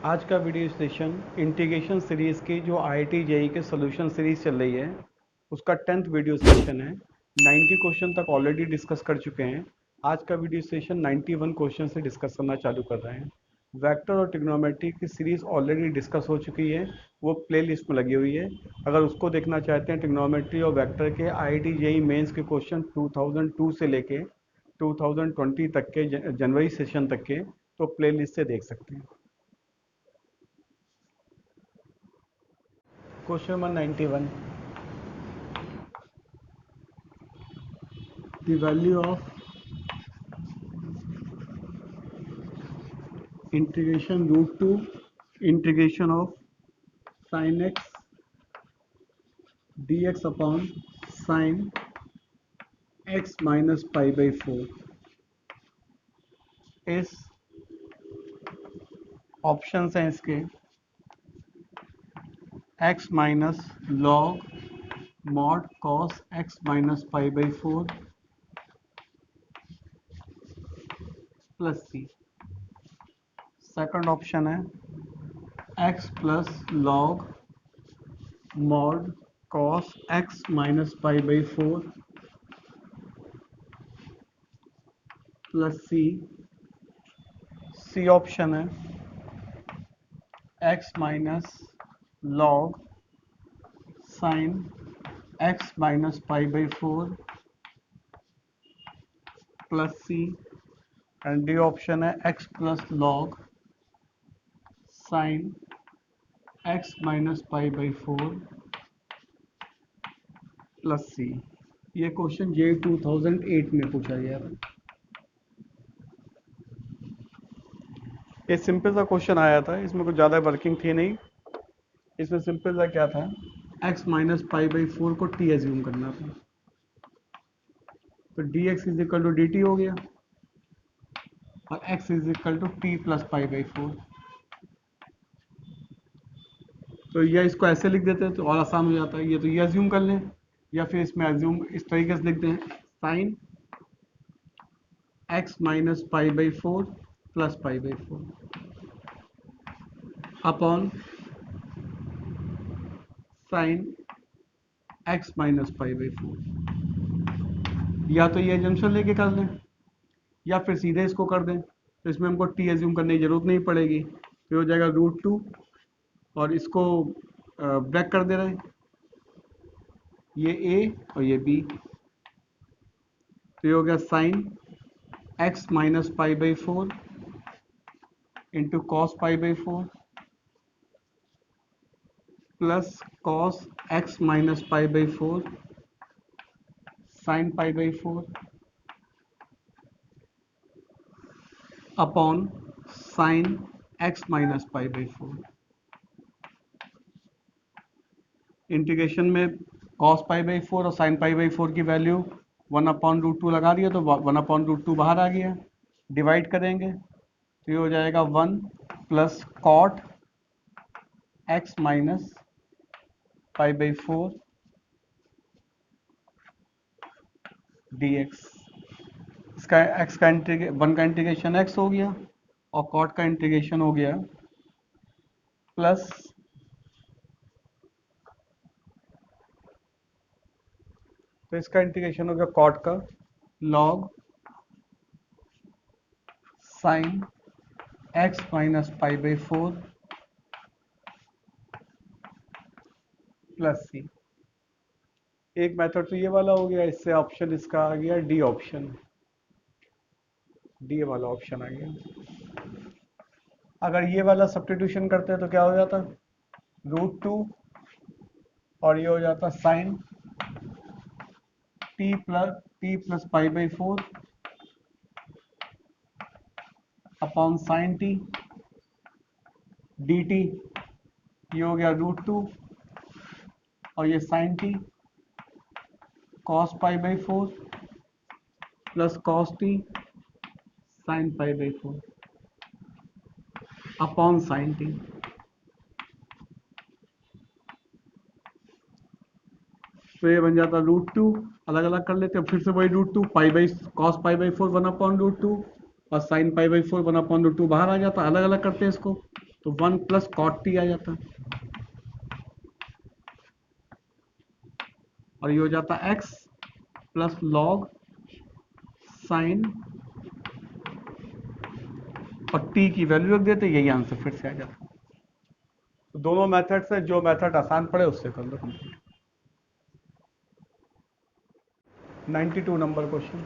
आज का video session integration series की जो IIT जेई के सॉल्यूशन सीरीज़ चल रही है उसका 10th वीडियो सेशन है। 90 क्वेश्चन तक ऑलरेडी डिस्कस कर चुके हैं। आज का वीडियो सेशन 91 क्वेश्चन से डिस्कस करना चालू कर रहे हैं। वेक्टर और ट्रिग्नोमेट्री की सीरीज़ ऑलरेडी डिस्कस हो चुकी है, वो प्लेलिस्ट में लगी हुई है। अगर उसको देखना चाहते हैं ट्रिग्नोमेट्री और वेक्टर के IIT जेई मेंस के क्वेश्चन 2002 से लेके 2020 तक के जनवरी सेशन तक के, तो प्लेलिस्ट से देख सकते हैं। Question number 91. The value of integration root 2 integration of sin x dx upon sin x minus pi by 4 is options हैं इसके x minus log mod cos x minus pi by 4 plus c। Second option है x plus log mod cos x minus pi by 4 plus c option है x minus log sin x minus pi by 4 plus c and D option है x plus log sin x minus pi by 4 plus c. ये question जे 2008 में पूछा गया था। ये simple सा question आया था, इसमें कुछ ज़्यादा वर्किंग थी नहीं। इसमें सिंपल सा क्या था, x माइनस पाई बाई 4 को t एज्यूम करना था, तो dx is equal to d t हो गया और x is equal to t plus pi by 4। तो या इसको ऐसे लिख देते हैं तो और आसान हो जाता है। ये तो ये एज्यूम कर लें, या फिर इसमें एज्यूम इस तरीके से लिख दें sine x minus pi by 4 plus pi by 4 upon sine x minus pi by 4। या तो ये एजम्पशन लेके कर लें या फिर सीधे इसको कर दें, तो इसमें हमको t एज्यूम करने की जरूरत नहीं पड़ेगी। तो हो जाएगा √2 और इसको ब्रेक कर दे रहे हैं, ये a और ये b। तो ये हो गया sine x minus pi by 4 into cos pi by 4 plus cos x minus pi by 4 sine pi by 4 upon sine x minus pi by 4। Integration में कॉस पाई बाई 4 और साइन पाई बाई 4 की value 1/√2 लगा दिया, तो 1/√2 बाहर आ गया। Divide करेंगे तो ये हो जाएगा 1 plus cot x minus pi by 4 dx। इसका x का 1 का इंटीग्रेशन x हो गया और कॉट का इंटीग्रेशन हो गया प्लस तो इसका इंटीग्रेशन हो गया कॉट का log sine x minus pi by 4 plus c. एक मेथड तो ये वाला हो गया, इससे ऑप्शन इसका आ गया डी ऑप्शन, डी वाला ऑप्शन आ गया। अगर ये वाला सब्स्टिट्यूशन करते हैं तो क्या हो जाता, √2 और ये हो जाता sine t plus pi by 4 upon sine t d t. ये हो गया √2 और ये sine t cos pi by 4 plus cos t sine pi by 4 upon sine t. तो ये बन जाता √2, अलग अलग कर लेते हैं फिर से वही √2 pi by cos pi by 4 1/√2 और साइन पाई बाई 4 1/√2 बाहर आ जाता। अलग अलग करते हैं इसको, तो 1 प्लस कॉट टी आ जाता है, और ये हो जाता है x प्लस लॉग साइन, और t की वैल्यू रख देते, यही आंसर फिर से आ जाता। तो दोनों मेथड से जो मेथड आसान पड़े उससे कर लो complete. 92 number question.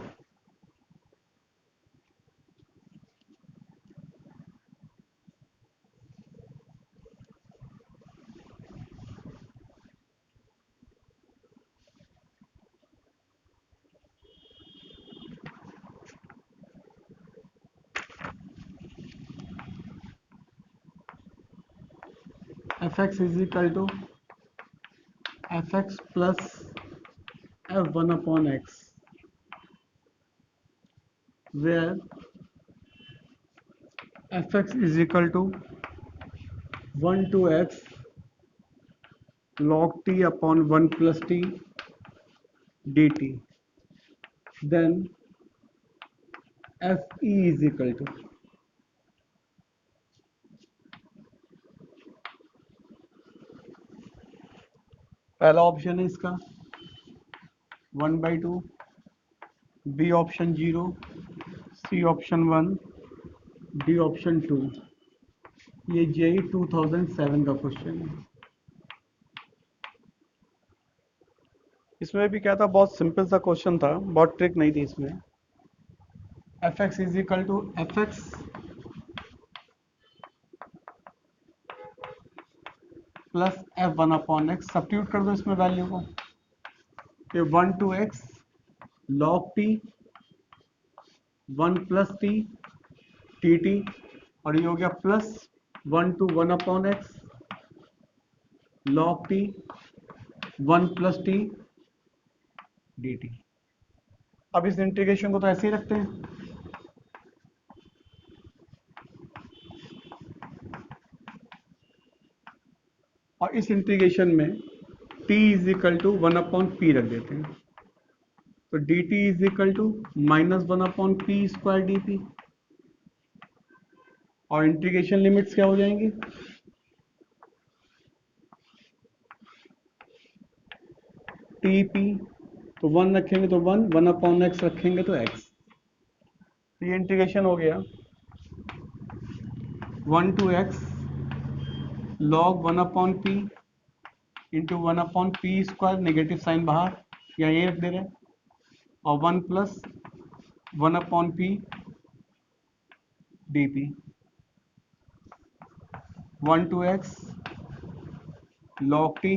fx is equal to fx plus f1 upon x, where fx is equal to 1 to x log t upon 1 plus t dt, then fe is equal to, पहला option है इसका 1/2, B option 0, C option 1, D option 2। ये JEE 2007 का question है। इसमें भी क्या था, बहुत सिंपल सा क्वेश्चन था, बहुत ट्रिक नहीं थी इसमें। fx is equal to fx plus f1 upon x, substitute कर दो इसमें वैल्यू को, ये 1 to x log t 1 plus T T T, और ये हो गया plus 1 to 1 upon x log t 1 plus T d T. अब इस इंटीग्रेशन को तो ऐसे ही रखते हैं, और इस इंटीग्रेशन में t is equal to 1 upon p रख देते हैं, तो d t is equal to -1 upon p square d p, और इंटीग्रेशन लिमिट्स क्या हो जाएंगी, टी पी, तो 1 रखेंगे तो 1 अपॉन एक्स रखेंगे तो x। तो ये इंटीग्रेशन हो गया 1 to x log 1 upon p into 1 upon p square, negative sign बाहर, या ये रख दे रहे हैं, और 1 plus 1 upon p d p, 1 to x log t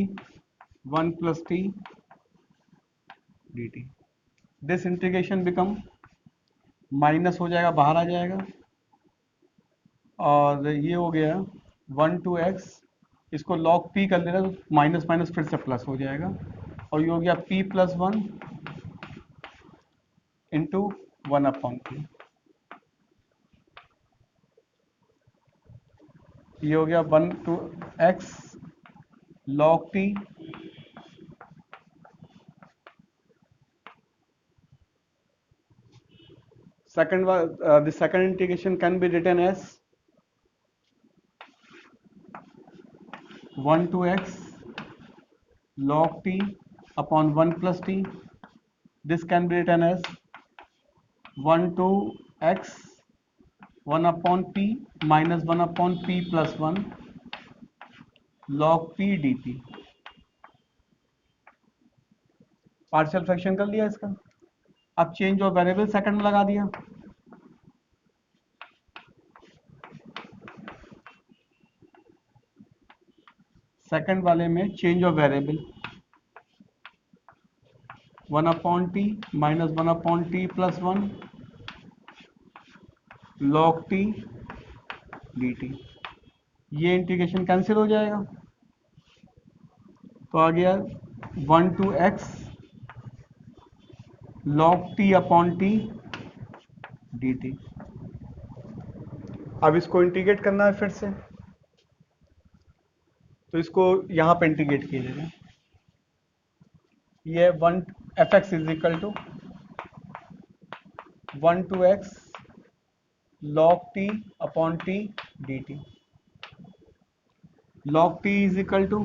1 plus t dt। This integration become, minus हो जाएगा बाहर आ जाएगा, और ये हो गया 1 to x, इसको log p कर देना तो माइनस माइनस फिर से प्लस हो जाएगा, और ये हो गया p plus 1 into 1 upon P, ये हो गया 1 to x log t second the second integration can be written as 1 to x log t upon 1 plus t, this can be written as 1 to x 1 upon p minus 1 upon p plus 1 log p dt। Partial fraction कर लिया इसका, अब change of variable second में लगा दिया, second वाले में change of variable 1 upon T minus 1 upon T plus 1 log t dt, ये इंटीग्रेशन कैंसिल हो जाएगा, तो आ गया 1 to x log t upon t dt। अब इसको इंटीग्रेट करना है फिर से, तो इसको यहाँ पे इंटीग्रेट किया जाएगा, ये 1 fx is equal to 1 to x log t upon t dt, log t is equal to,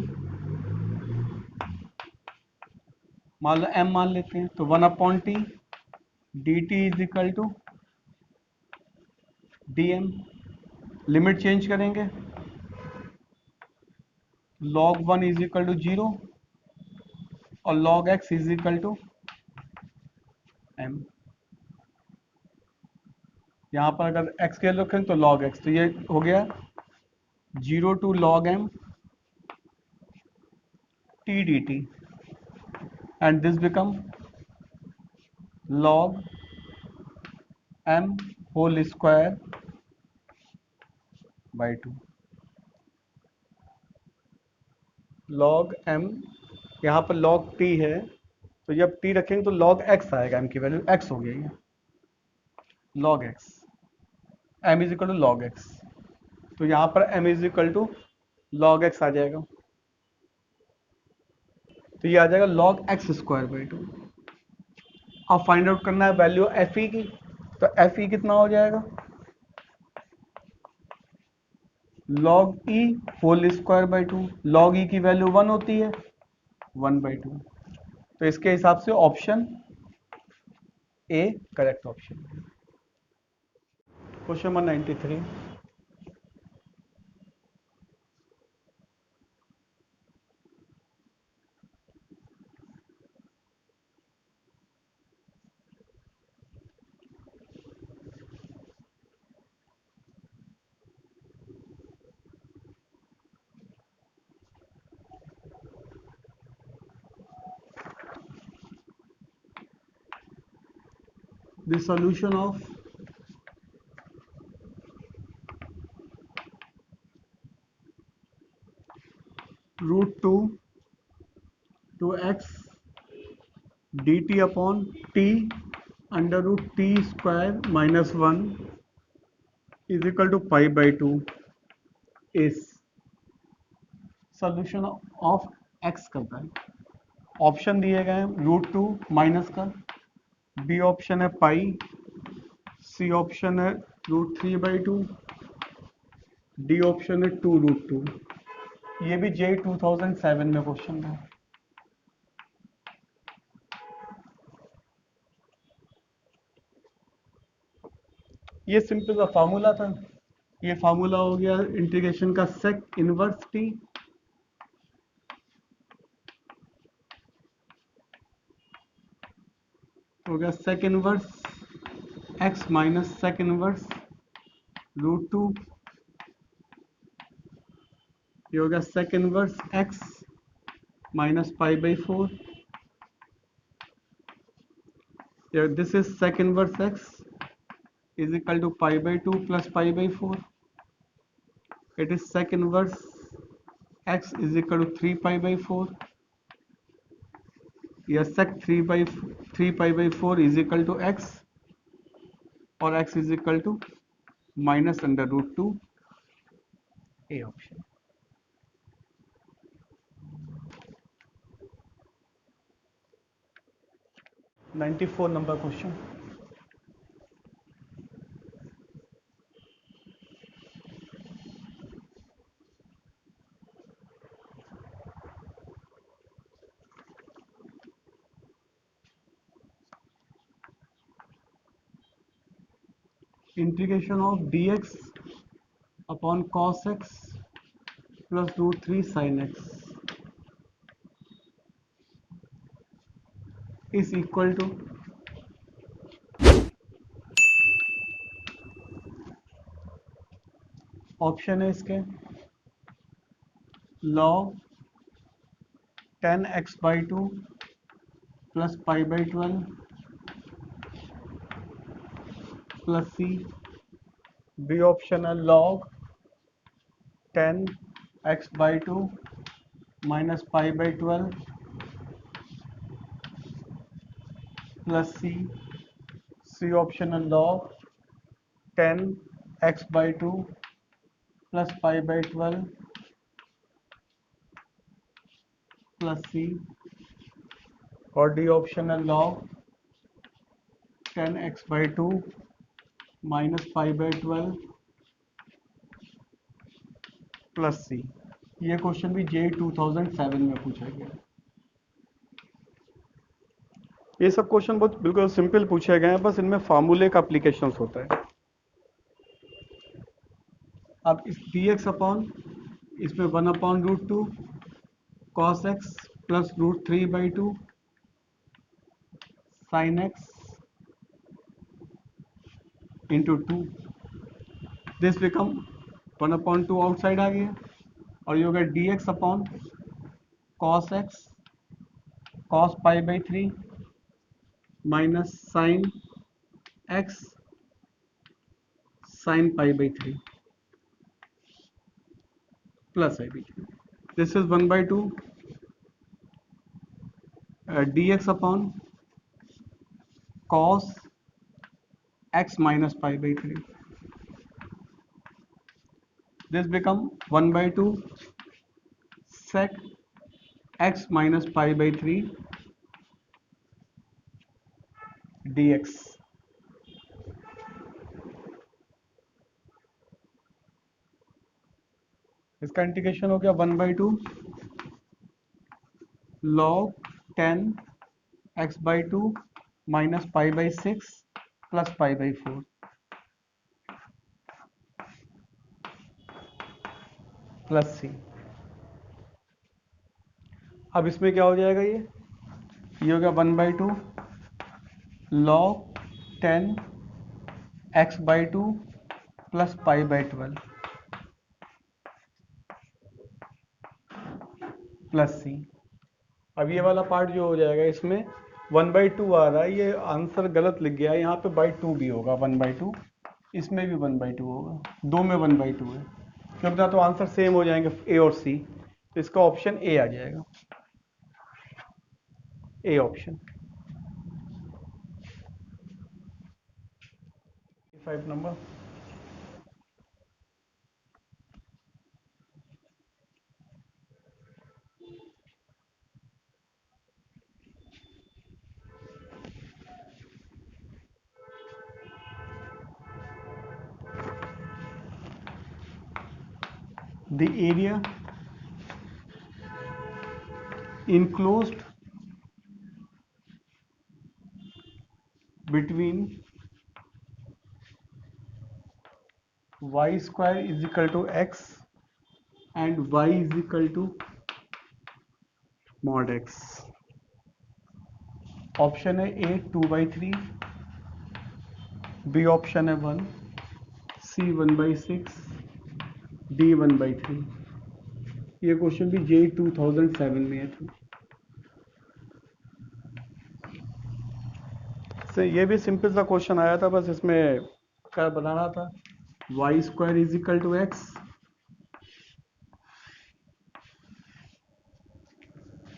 मान लो m मान लेते हैं, तो 1/t dt is equal to dm। Limit change करेंगे, log 1 इज इक्वल टू 0 और log x is equal to m। यहाँ पर अगर x के रखें तो log x, तो ये हो गया 0 to log m t dt and this become log m whole square by 2। log m, यहाँ पर log t है, तो जब t रखेंगे तो log x आएगा, m की वैल्यू x हो गई है, log x, m is equal to log x, तो यहाँ पर m is equal to log x आ जाएगा, तो ये आ जाएगा log x स्क्वायर बाई 2। अब फाइंड आउट करना है वैल्यू एफ ई की, तो एफ ई कितना हो जाएगा, log e whole square by 2। log e की वैल्यू 1 होती है, 1/2, तो इसके हिसाब से option A correct option. Question number 93, the solution of √2 to x dt upon t under root t square minus 1 is equal to pi by 2 is solution of x करता है। Option दिए गए हैं √2 माइनस का, बी ऑप्शन है पाई, सी option है √3/2, D option है 2√2। ये भी जे 2007 में क्वेश्चन था। ये सिंपल सा फार्मूला था, ये फार्मूला हो गया इंटीग्रेशन का सेक इनवर्स टी, हो गया sec inverse x minus sec inverse √2, ये हो गया sec inverse x minus pi by 4, this is sec inverse x is equal to pi by 2 plus pi by 4. It is sec inverse x is equal to 3 pi by 4. Yes, sec 3 pi by 4 is equal to x, और x is equal to minus under √2, A option। (94) number question, integration of dx upon cos x plus √3 sin x is equal to, option है इसके log 10x/2 plus pi by 12 plus c, B option है log 10x/2 minus pi by 12 plus c, C option है log 10x/2 plus pi by 12 plus c, और D option है log 10x/2 minus pi by 12 plus c. ये question भी जे 2007 में पूछा गया। ये सब क्वेश्चन बहुत बिल्कुल सिंपल पूछे गए हैं, बस इनमें फार्मूले का एप्लीकेशंस होता है। अब इस dx अपॉन इसमें 1/√2 cos x plus √3/2 sin x into 2, this become 1/2 outside आ गया, और ये हो गया dx upon cos x cos π/3 minus sin x sin π/3 plus i/3। This is 1/2 dx upon cos x minus π/3. This become 1/2 sec x minus π/3 dx. इसका integration हो गया 1/2 log 10 x/2 minus π/6 plus π/4 plus c। अब इसमें क्या हो जाएगा, ये हो गया 1/2 log 10 x/2 plus π/12 plus c। अब ये वाला पार्ट जो हो जाएगा, इसमें 1/2 आ रहा है, ये आंसर गलत लिख गया है, यहाँ पे /2 भी होगा 1/2, इसमें भी 1/2 होगा, दो में 1/2 है, क्योंकि ना तो आंसर सेम हो जाएंगे ए और सी, तो इसका ऑप्शन ए आ जाएगा, A option. 5 number. The area enclosed between y square is equal to x and y is equal to mod x। Option है ए 2/3, बी ऑप्शन है 1, सी 1/6, डी 1/3। ये क्वेश्चन भी जे 2007 में है था। से ये भी सिंपल सा क्वेश्चन आया था, बस इसमें क्या बनाना था, y square is equal to x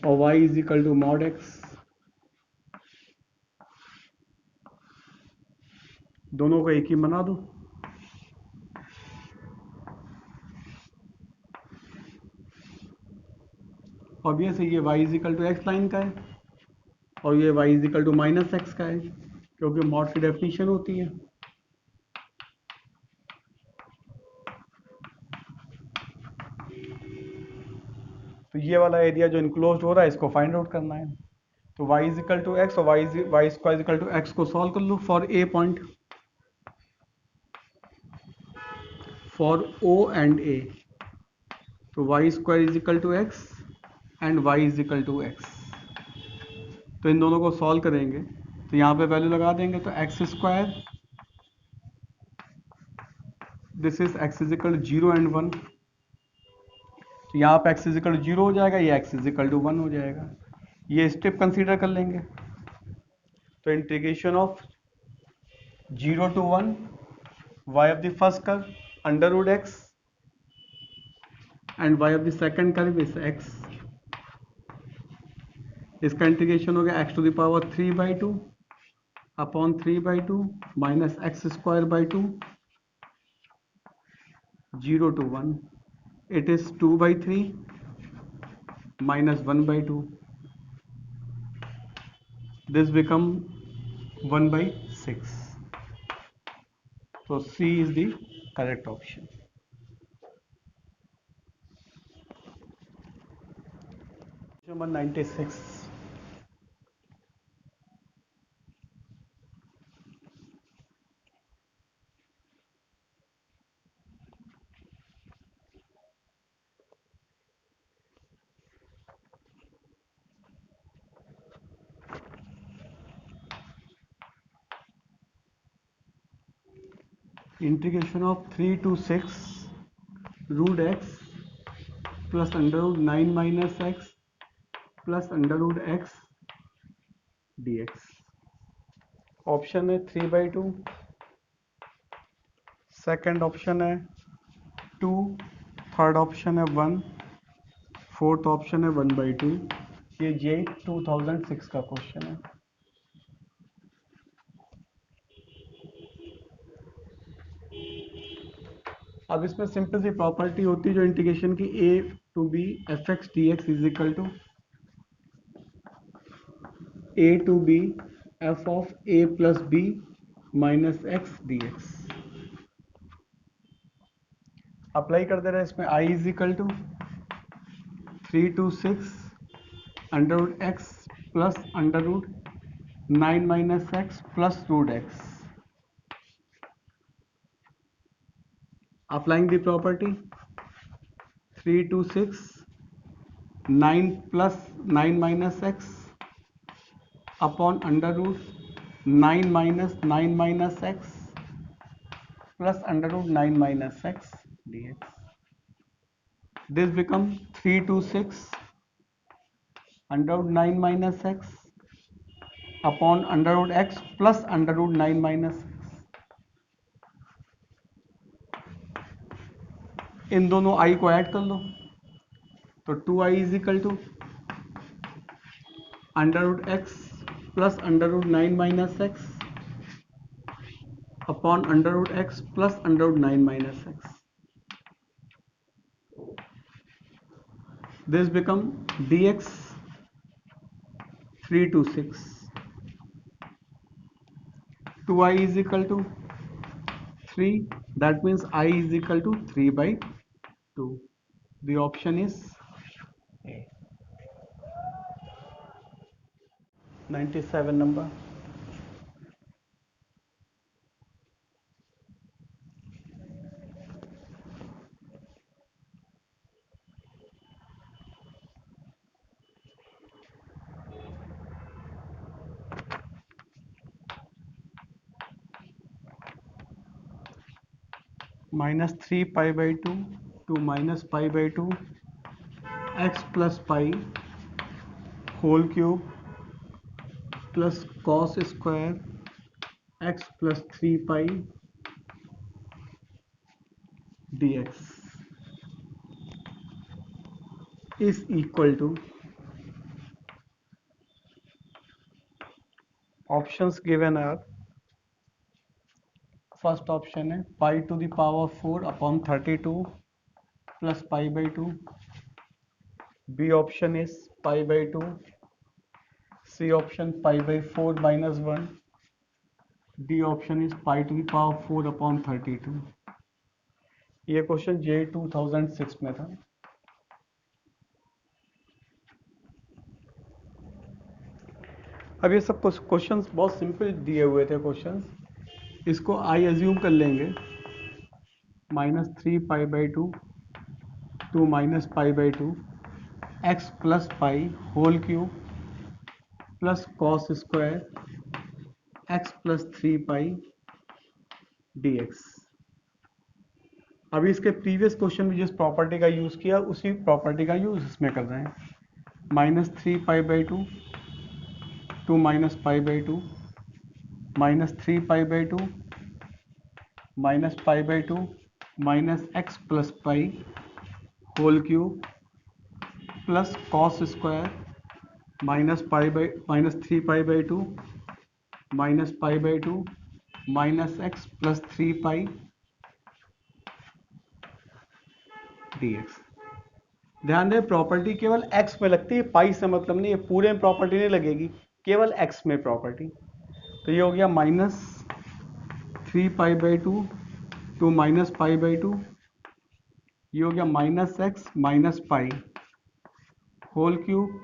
और y is equal to mod x, दोनों को एक ही बना दो। ऑब्वियस ये y is equal to x line का है और ये y is equal to minus x का है, क्योंकि मॉड की डेफिनेशन होती है। तो ये वाला एरिया जो इनक्लोज हो रहा है, इसको फाइंड आउट करना है। तो y is equal to x और y square is equal to x को सॉल्व कर लो for A point, for O and A. तो y square is equal to x and y is equal to x. तो इन दोनों को solve करेंगे तो यहाँ पे वैल्यू लगा देंगे, तो x square, this is x is equal to 0 and 1, तो यहाँ पे एक्स इज इक्वल टू 0 हो जाएगा, ये एक्स इज इक्वल टू 1 हो जाएगा। ये स्टेप कंसीडर कर लेंगे, तो integration of 0 to 1 y of the first curve under root x and y of the second curve is x। इसका इंटीग्रेशन हो गया x to the power 3/2 upon 3/2 minus x square by 2 0 to 1, it is 2/3 minus 1/2, this become 1/6। So C is the correct option। नंबर 96। Integration of 3 to 6 root x plus under root 9 minus x plus under root x d x. Option है 3/2, second option है 2, third option है 1, fourth option है 1/2। ये जे 2006 का question है। अब इसमें सिंपल सी प्रॉपर्टी होती है जो इंटीग्रेशन की, a to b f x d x is equal to a to b f of a plus b minus x d x. Apply कर दे रहे हैं इसमें। I is equal to 3 to 6 under root x plus under root 9 minus x plus root x. Applying the property 3 to 6 9 plus 9 minus x upon under root 9 minus 9 minus x plus under root 9 minus x dx. This become 3 to 6 under root 9 minus x upon under root x plus under root 9 minus x. इन दोनों i को add कर लो तो 2i is equal to under root x plus under root 9 minus x upon under root x plus under root 9 minus x. This become dx 3 to 6. 2i is equal to 3. That means I is equal to 3/2. The option is A. 97 number. Minus 3 pi/2 to minus pi/2 x plus pi whole cube plus cos square x plus 3 pi dx is equal to, options given are, first option है pi to the power 4 upon 32 plus pi/2. B option is pi/2. C option pi/4 minus 1. D option is pi to the power 4 upon 32. ये question जे 2006 में था। अब ये सब questions बहुत simple दिए हुए थे क्वेश्चंस। इसको आई एज्यूम कर लेंगे -3 pi/2 to -pi/2 x plus pi whole cube plus cos square x plus 3 pi dx। अभी इसके प्रीवियस क्वेश्चन में जिस प्रॉपर्टी का यूज़ किया उसी प्रॉपर्टी का यूज़ इसमें कर रहे हैं। -3 pi/2 to -pi/2 -3 pi/2 -pi/2 minus x plus pi whole cube plus cos square -3 pi/2 -pi/2 minus x plus 3 pi dx। ध्यान दें प्रॉपर्टी केवल x में लगती है, पाई से मतलब नहीं है, पूरे में प्रॉपर्टी नहीं लगेगी, केवल x में प्रॉपर्टी। तो ये हो गया -3 pi/2 टू -pi/2, ये हो गया -x minus pi whole cube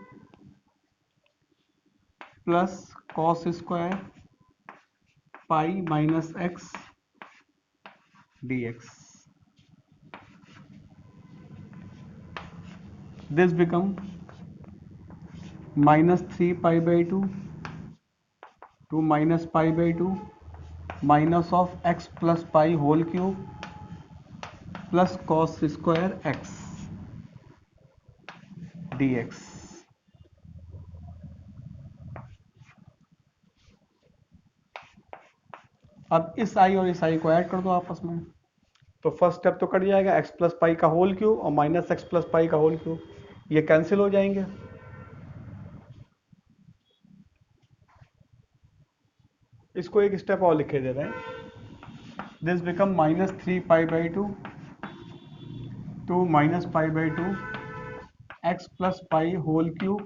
plus cos square pi minus x dx. This become minus 3 pi by 2 to minus pi by 2 minus of x plus pi whole cube plus cos square x dx. अब इस i और इस i को add कर दो आपस में, तो फर्स्ट स्टेप तो कट जाएगा, x प्लस पाई का होल क्यूब और माइनस एक्स प्लस पाई का होल क्यूब, ये कैंसिल हो जाएंगे। इसको एक स्टेप और लिखे दे रहे हैं, this become minus 3 pi by 2 to minus pi by 2 x plus pi whole cube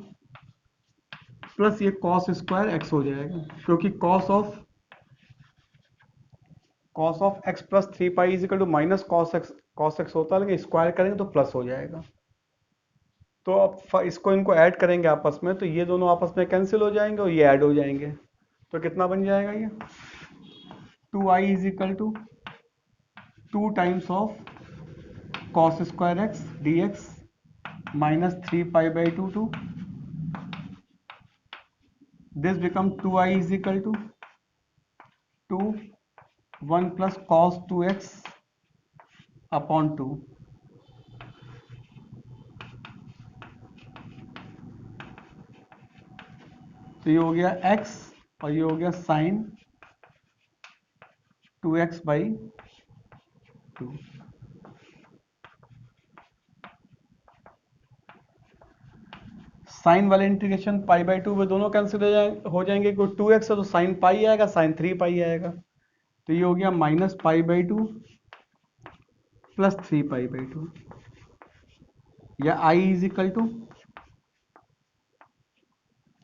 plus ये कॉस स्क्वायर एक्स हो जाएगा, क्योंकि cos of x plus 3 pi is equal to minus cos x होता है, लेकिन स्क्वायर करेंगे तो प्लस हो जाएगा। तो अब इसको इनको ऐड करेंगे आपस में, तो ये दोनों आपस में कैंसिल हो जाएंगे और ये ऐड हो जाएंगे, तो कितना बन जाएगा ये 2i is equal to 2 times of cos square x d x minus 3 pi by 2 to this become 2i is equal to 2 1 plus cos 2x upon 2। तो ये हो गया x और ये हो गया साइन 2x बाई 2। साइन वाले इंटीग्रेशन पाई बाई 2 में दोनों कैंसिल हो जाएंगे, कोई 2x है तो साइन पाई आएगा, साइन 3 पाई आएगा, तो ये हो गया minus pi by 2 plus 3 pi by 2, या i is equal to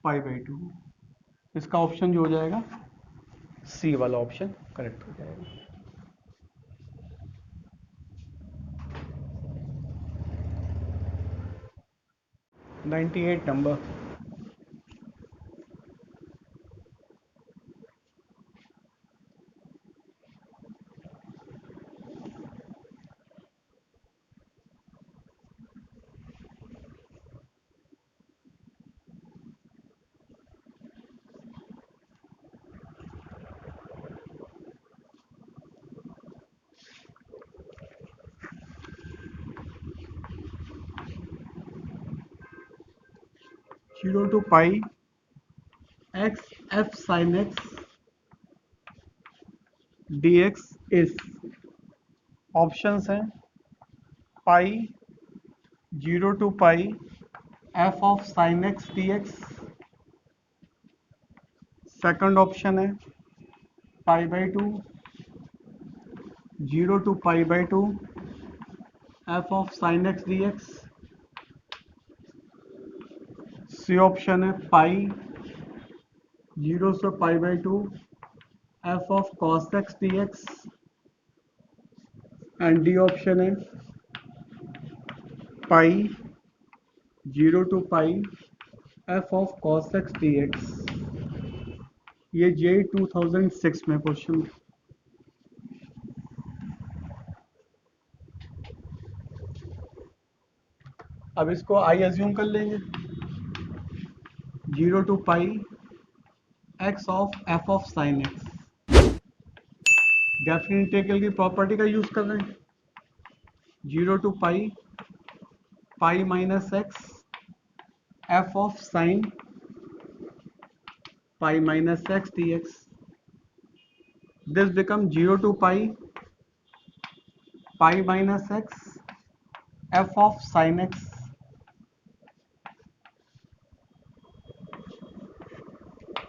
pi by 2। इसका ऑप्शन जो हो जाएगा सी वाला ऑप्शन करेक्ट हो जाएगा। 98 number. Zero to pi x f sine x d x is, options हैं pi 0 to pi f of sine x d x, second option है pi by 2 0 to pi by 2 f of sine x d x, C option है pi 0 से pi by 2 f of cos x d x, and D option है pi 0 to pi f of cos x d x. ये जे 2006 में question. अब इसको I assume कर लेंगे, 0 to pi x of f of sine x, definite integral की property का use कर रहे हैं, 0 to pi pi minus x f of sine pi minus x d x, this become 0 to pi pi minus x f of sine x,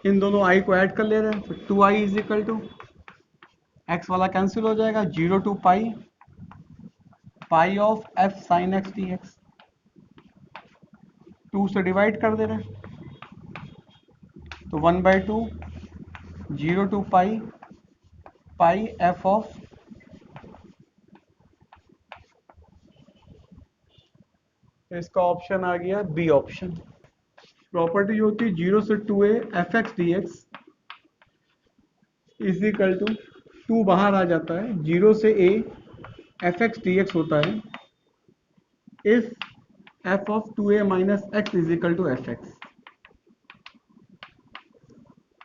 इन दोनों I को add कर ले रहे हैं, तो 2i is equal to x वाला cancel हो जाएगा, 0 to pi pi of f sine x d x, 2 से डिवाइड कर दे रहे हैं, तो 1/2 0 to pi pi f of, इसका ऑप्शन आ गया बी ऑप्शन। प्रॉपर्टी जो होती है 0 से 2a f x d x is equal to 2 बाहर आ जाता है, 0 से a f x d x होता है if f of 2a minus x is equal to f x,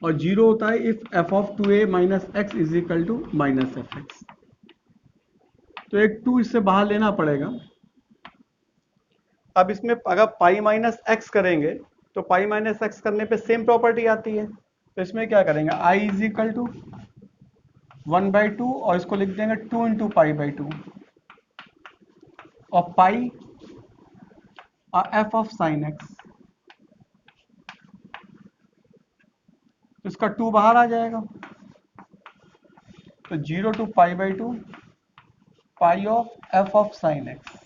और 0 होता है if f of 2a minus x is equal to minus f x. तो एक 2 इससे बाहर लेना पड़ेगा। अब इसमें अगर पाई माइनस एक्स करेंगे तो पाई माइनस एक्स करने पे सेम प्रॉपर्टी आती है, तो इसमें क्या करेंगे, i इज इक्वल टू 1/2 और इसको लिख देंगे 2 इंटू पाई बाई 2 और पाई और एफ ऑफ साइन एक्स, तो इसका 2 बाहर आ जाएगा, तो 0 to pi by 2 pi of f of sine x,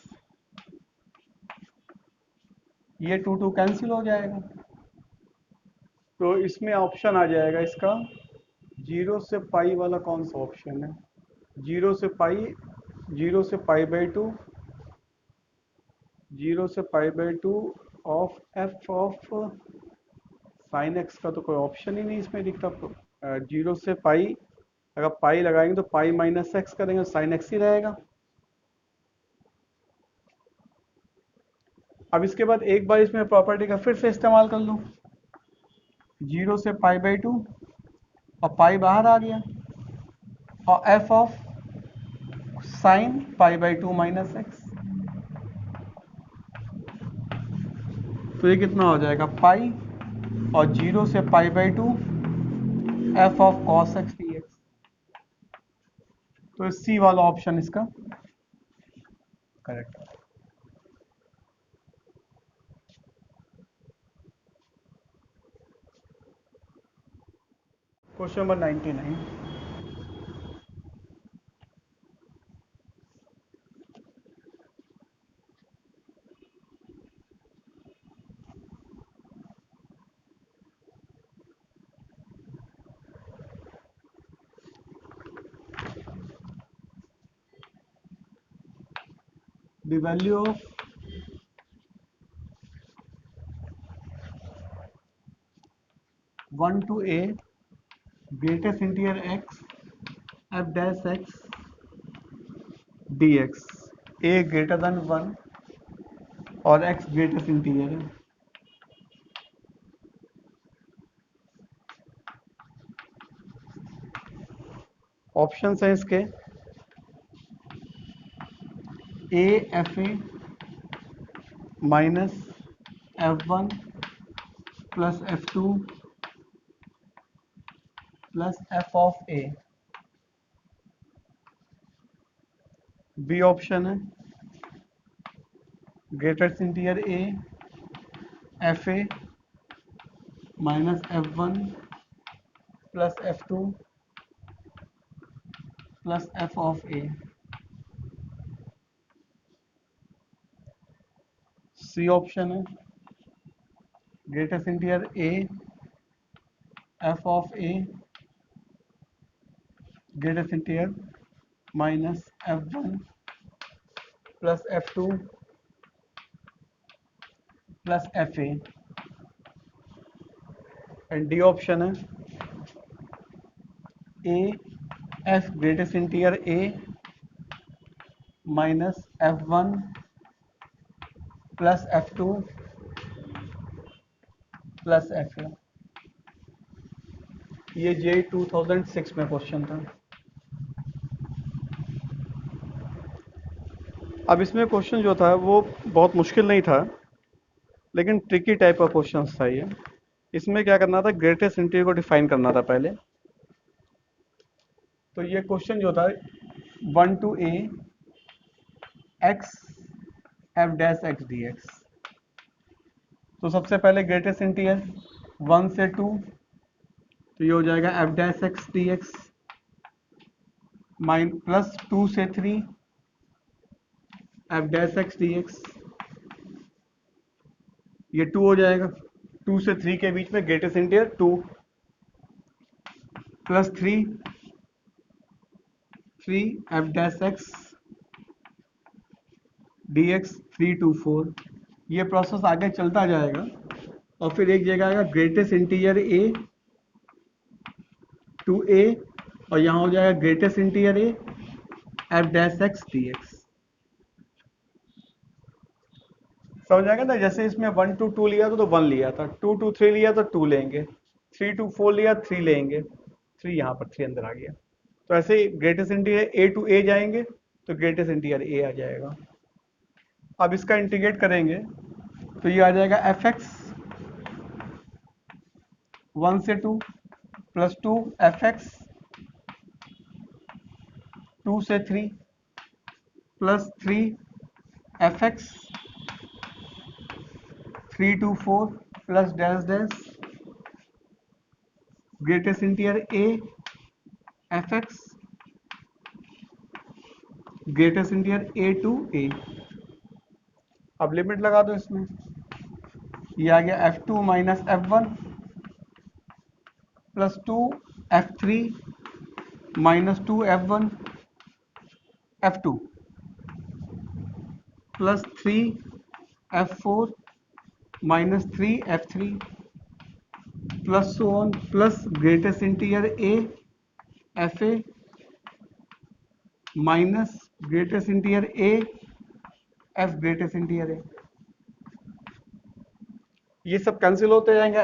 ये 2 कैंसिल हो जाएगा। तो इसमें ऑप्शन आ जाएगा इसका 0 से पाई वाला कौन सा ऑप्शन है, 0 से पाई, 0 से पाई बाई 2, 0 से pi by 2 of f of sine x का तो कोई ऑप्शन ही नहीं इसमें दिखता। 0 से पाई, अगर पाई लगाएंगे तो पाई माइनस एक्स करेंगे, साइन एक्स ही रहेगा। अब इसके बाद एक बार इसमें प्रॉपर्टी का फिर से इस्तेमाल कर लो, 0 से पाई बाई 2 और पाई बाहर आ गया और F of sine pi by 2 minus x, तो ये कितना हो जाएगा पाई और 0 से pi by 2 f of cos x d x. तो सी वाला ऑप्शन इसका करेक्ट है। Question number 99, the value of one to a greatest integer x f dash x dx, a greater than 1 और x greatest integer है। Option है इसके a f a minus f1 plus f2 plus f of a, B option है greatest integer a f a minus f1 plus f2 plus f of a, C option है greatest integer a f of a greatest integer minus f1 plus f2 plus fa, and D option है a f greatest integer a minus f1 plus f2 plus fa। ये जे 2006 में question था। अब इसमें question जो था वो बहुत मुश्किल नहीं था, लेकिन ट्रिकी टाइप का क्वेश्चन था ये। इसमें क्या करना था, ग्रेटेस्ट इंटीजर को डिफाइन करना था पहले। तो ये क्वेश्चन जो था 1 to a x f dash x dx, तो सबसे पहले ग्रेटेस्ट इंटीजर 1 से 2, तो ये हो जाएगा f dash x dx plus 2 से 3 f डैश x dx, ये 2 हो जाएगा। 2 से 3 के बीच में greatest integer 2 plus 3 f dash x dx 3 to 4, ये प्रोसेस आगे चलता जाएगा। और फिर एक जगह आएगा ग्रेटेस्ट इंटीजर ए टू ए, और यहाँ हो जाएगा greatest integer a F dash x d x. समझ आएगा ना, जैसे इसमें 1 to 2 लिया था तो 1 लिया था, 2 to 3 लिया तो 2 लेंगे, 3 to 4 लिया 3 लेंगे, 3 यहाँ पर 3 अंदर आ गया। तो ऐसे ही ग्रेटेस्ट इंटीजर ए टू ए जाएंगे तो ग्रेटेस्ट इंटीजर ए आ जाएगा। अब इसका इंटीग्रेट करेंगे तो ये आ जाएगा एफ एक्स 1 से 2 प्लस 2 एफ एक्स 2 से 3 plus 3 f x 3 to 4 plus dash dash greatest integer a f x greatest integer a to a. अब लिमिट लगा दो इसमें, ये आ गया f2 minus f1 plus 2 f3 minus 2 f1 f2 plus 3 f4 minus 3 f3 plus so on plus greatest integer a f a minus greatest integer a f greatest integer a. ये सब cancel होते जाएंगे,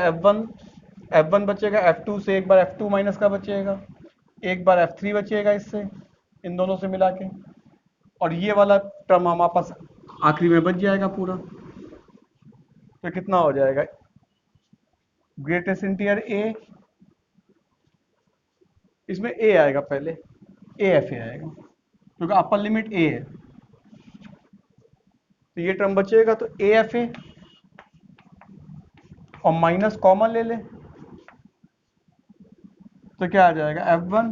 f1 बचेगा, f2 से एक बार f2 minus का बचेगा, एक बार f3 बचेगा इससे, इन दोनों से मिला के, और ये वाला टर्म हमारे पास आखिरी में बच जाएगा पूरा। तो कितना हो जाएगा, ग्रेटेस्ट इंटीजर ए, इसमें ए आएगा पहले, ए एफ ए आएगा क्योंकि अपर लिमिट ए है, तो ये टर्म बचेगा तो ए एफ ए और माइनस कॉमन ले ले तो क्या आ जाएगा f1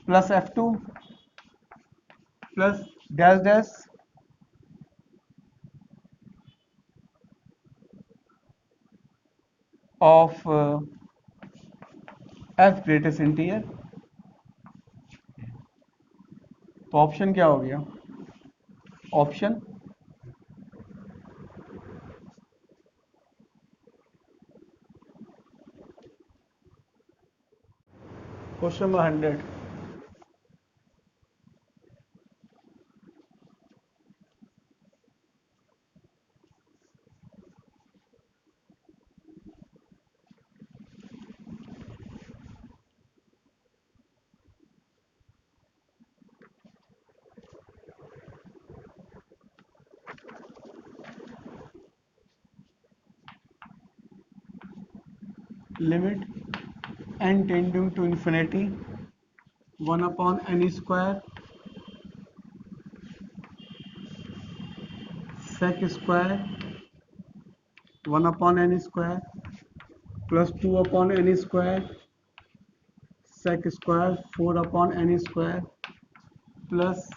plus f2 plus dash dash of f greatest integer. तो ऑप्शन क्या हो गया, option question number 100। Limit n tending to infinity 1 upon n square sec square 1 upon n square plus 2 upon n square sec square 4 upon n square plus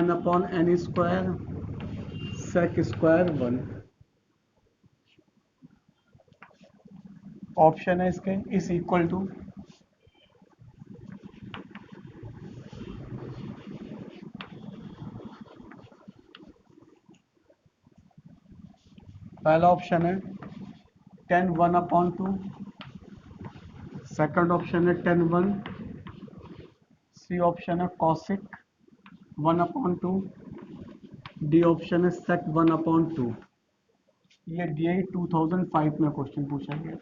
n upon n square sec square 1। Option है इसके is equal to, पहला option है tan 1 upon 2, second option है tan 1, सी option है cosec 1 upon 2, D option है sec 1 upon 2। ये DI 2005 में question पूछा गया।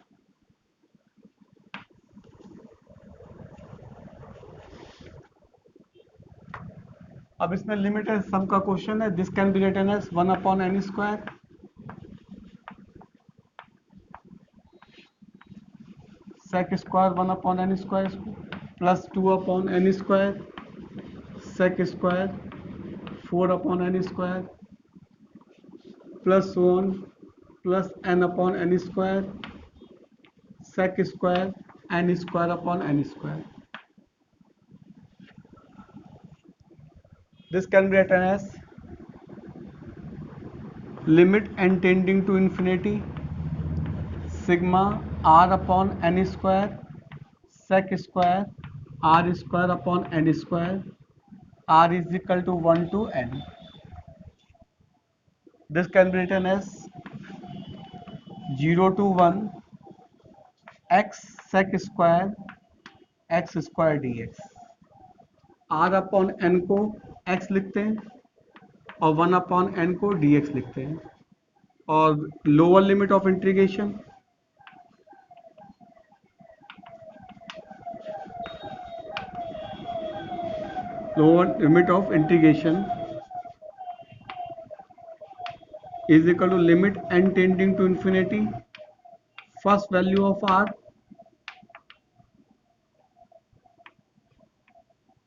अब इसमें लिमिटेड सम का क्वेश्चन है, this can be written as 1 upon n square sec square 1 upon n square plus 2 upon n square sec square 4 upon n square plus 1 plus n upon n square sec square n square upon n square. This can be written as limit n tending to infinity sigma r upon n square sec square r square upon n square r is equal to 1 to n. This can be written as 0 to 1 x sec square x square d x. R upon n को x लिखते हैं और 1 upon n को dx लिखते हैं। और lower limit of integration is equal to limit n tending to infinity first value of r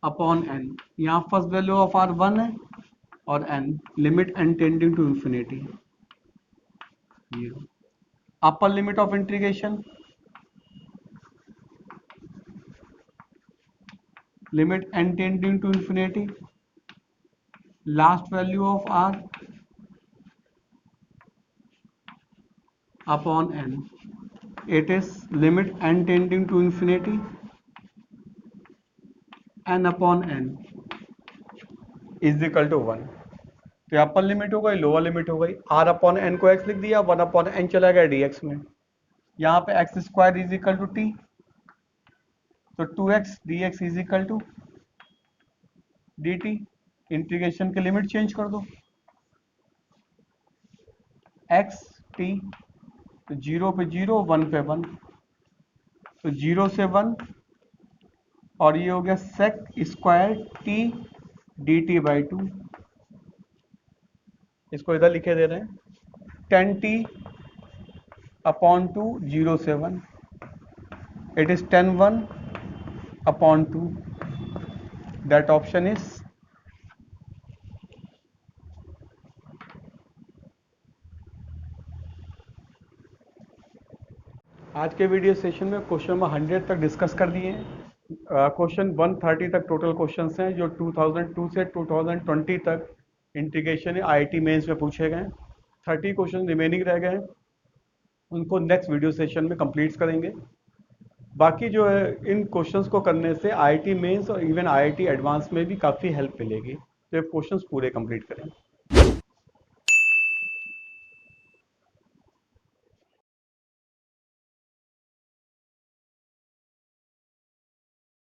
upon n। यहाँ first value of r 1 है और n limit n tending to infinity 0। Upper limit of integration limit n tending to infinity last value of r upon n। It is limit n tending to infinity n upon n is equal to 1। तो upper limit हो गई, lower limit हो गई। r upon n को x लिख दिया, 1 upon n चला गया dx में। यहाँ पे x square is equal to t, तो 2x dx is equal to dt। Integration की लिमिट चेंज कर दो, x t, तो 0 पे 0, 1 पे 1, तो 0 से 1, और ये हो गया sec square t dt by 2। इसको इधर लिखे दे रहे हैं 10t अपॉन 2, 0 से 1, it is 10 1 upon 2, that option is आज के वीडियो सेशन में क्वेश्चन नंबर 100 तक डिस्कस कर लिए हैं। क्वेश्चन 130 तक टोटल क्वेश्चंस हैं जो 2002 से 2020 तक इंटीग्रेशन आईआईटी मेंस में पूछे गए। 30 क्वेश्चन रिमेनिंग रह गए हैं, उनको नेक्स्ट वीडियो सेशन में कंप्लीट करेंगे। बाकी जो है इन क्वेश्चंस को करने से आईआईटी मेंस और इवन आईआईटी एडवांस में भी काफ़ी हेल्प मिलेगी, तो ये क्वेश्चंस पूरे कंप्लीट करें।